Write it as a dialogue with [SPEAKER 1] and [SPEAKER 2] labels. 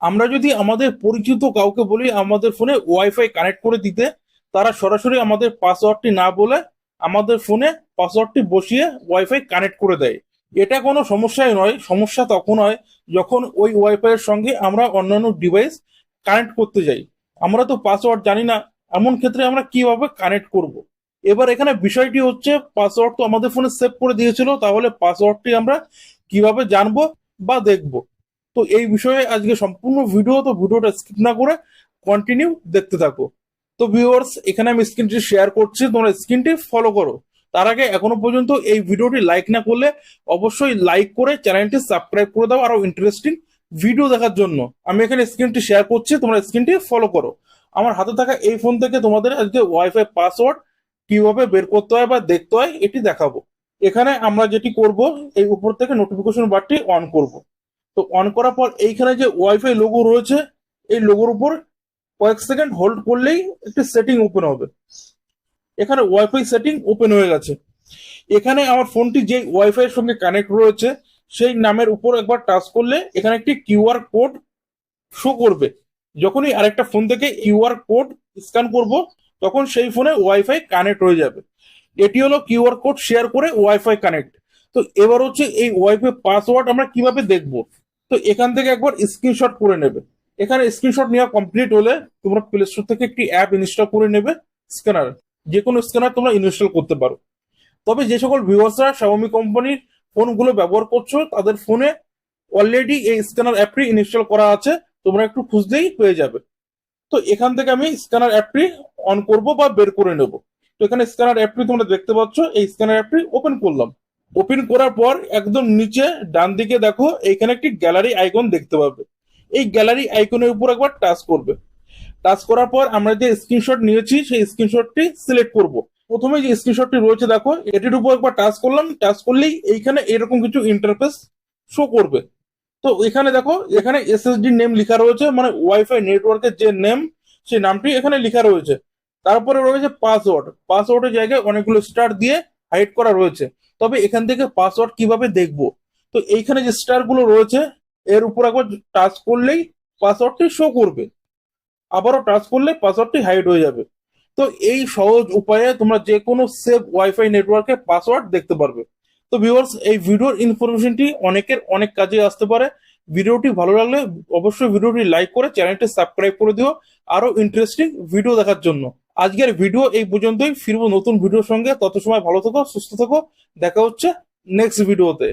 [SPEAKER 1] আমরা যদি আমাদের পরিচিত কাউকে বলি আমাদের ফোনে ওয়াইফাই কানেক্ট করে দিতে, তারা সরাসরি আমাদের পাসওয়ার্ডটি না বলে আমাদের ফোনে পাসওয়ার্ডটি বসিয়ে ওয়াইফাই কানেক্ট করে দেয়। এটা কোনো সমস্যাই নয়, সমস্যা তখন হয় যখন ওই ওয়াইফাই এর সঙ্গে আমরা অন্যান্য ডিভাইস কানেক্ট করতে যাই। আমরা তো পাসওয়ার্ড জানি না, এমন ক্ষেত্রে আমরা কিভাবে কানেক্ট করব। এবার এখানে বিষয়টি হচ্ছে, পাসওয়ার্ড তো আমাদের ফোনে সেভ করে দিয়েছিল, তাহলে পাসওয়ার্ডটি আমরা কিভাবে জানবো বা দেখবো। তো এই বিষয়ে আজকে সম্পূর্ণ ভিডিও, তো ভিডিওটা স্কিপ না করে কন্টিনিউ দেখতে থাকো। তো ভিউয়ার্স, এখানে আমি স্ক্রিনটি শেয়ার করছি, তোমরা স্ক্রিনটি ফলো করো। তার আগে এখনো পর্যন্ত এই ভিডিওটি লাইক না করলে অবশ্যই লাইক করে চ্যানেলটি সাবস্ক্রাইব করে দাও আরো ইন্টারেস্টিং ভিডিও দেখার জন্য। আমি এখানে স্ক্রিনটি শেয়ার করছি, তোমরা স্ক্রিনটি ফলো করো। আমার হাতে থাকা এই ফোন থেকে তোমাদের আজকে ওয়াইফাই পাসওয়ার্ড কিভাবে বের করতে হয় বা দেখতে হয় এটি দেখাবো। এখানে আমরা যেটি করব, এই উপর থেকে নোটিফিকেশন বারটি অন করব। তো অন করার পর এইখানে যে ওয়াইফাই লোগো রয়েছে, এই লোগোর উপর কয়েক সেকেন্ড হোল্ড করলেই একটি সেটিং ওপেন হবে। এখানে ওয়াইফাই সেটিং ওপেন হয়ে গেছে। এখানে আমার ফোনটি যে ওয়াইফাই এর সঙ্গে কানেক্ট রয়েছে সেই নামের উপর একবার টাচ করলে এখানে একটি কিউআর কোড শো করবে। যখনই আরেকটা ফোন থেকে কিউআর কোড স্ক্যান করব, তখন সেই ফোনে ওয়াইফাই কানেক্ট হয়ে যাবে। এটি হলো কিউআর কোড শেয়ার করে ওয়াইফাই কানেক্ট। তো এবার হচ্ছে এই ওয়াইফাই পাসওয়ার্ড আমরা কিভাবে দেখব। তো এখান থেকে একবার স্ক্রিনশট করে নেবে। এখানে স্ক্রিনশট নেওয়া কমপ্লিট হলে তোমরা প্লে স্টোর থেকে একটি অ্যাপ ইনস্টল করে নেবে, স্ক্যানার। যে কোনো স্ক্যানার তোমরা ইনস্টল করতে পারো। তবে যে সকল ভিউয়ার্সরা শাওমি কোম্পানির ফোনগুলো ব্যবহার করছো, তাদের ফোনে অলরেডি এই স্ক্যানার অ্যাপটি ইনস্টল করা আছে, তোমরা একটু খুঁজলেই পেয়ে যাবে। তো এখান থেকে আমি স্ক্যানার অ্যাপটি অন করব বা বের করে নেব। তো এখানে স্ক্যানার অ্যাপটি তোমরা দেখতে পাচ্ছ, এই স্ক্যানার অ্যাপটি ওপেন করলাম। ওপেন করার পর একদম নিচে ডান দিকে দেখো, এইখানে একটি গ্যালারি আইকন দেখতে পাবে। এই গ্যালারি আইকনের উপর একবার টাচ করবে। টাচ করার পর আমরা যে স্ক্রিনশট নিয়েছি সেই স্ক্রিনশটটি সিলেক্ট করব। প্রথমে যে স্ক্রিনশটটি রয়েছে দেখো, এটির উপর একবার টাচ করলাম। টাচ করলেই এইখানে এরকম কিছু ইন্টারফেস শো করবে। তো এখানে দেখো, এখানে এসএসডি নেম লেখা রয়েছে, মানে ওয়াইফাই নেটওয়ার্কের যে নেম, সেই নামটি এখানে লেখা রয়েছে। তারপরে রয়েছে পাসওয়ার্ড। পাসওয়ার্ডের জায়গায় অনেকগুলো স্টার দিয়ে হাইড করা রয়েছে। তবে এখান থেকে পাসওয়ার্ড কিভাবে দেখবো, তো এইখানে যে স্টার গুলো রয়েছে এর উপর একবার টাচ করলেই পাসওয়ার্ডটি শো করবে। আবারও টাচ করলে পাসওয়ার্ডটি হাইড হয়ে যাবে। তো এই সহজ উপায়ে তোমরা যে কোনো সেভ ওয়াইফাই নেটওয়ার্কে পাসওয়ার্ড দেখতে পারবে। তো ভিউয়ার্স, এই ভিডিওর ইনফরমেশনটি অনেকের অনেক কাজে আসতে পারে। ভিডিওটি ভালো লাগলে অবশ্যই ভিডিওটি লাইক করে চ্যানেলটি সাবস্ক্রাইব করে দিও আরো ইন্টারেস্টিং ভিডিও দেখার জন্য। আজকের ভিডিও এই পর্যন্তই, ফিরবো নতুন ভিডিওর সঙ্গে। তত সময় ভালো থেকো, সুস্থ থেকো। দেখা হচ্ছে নেক্সট ভিডিওতে।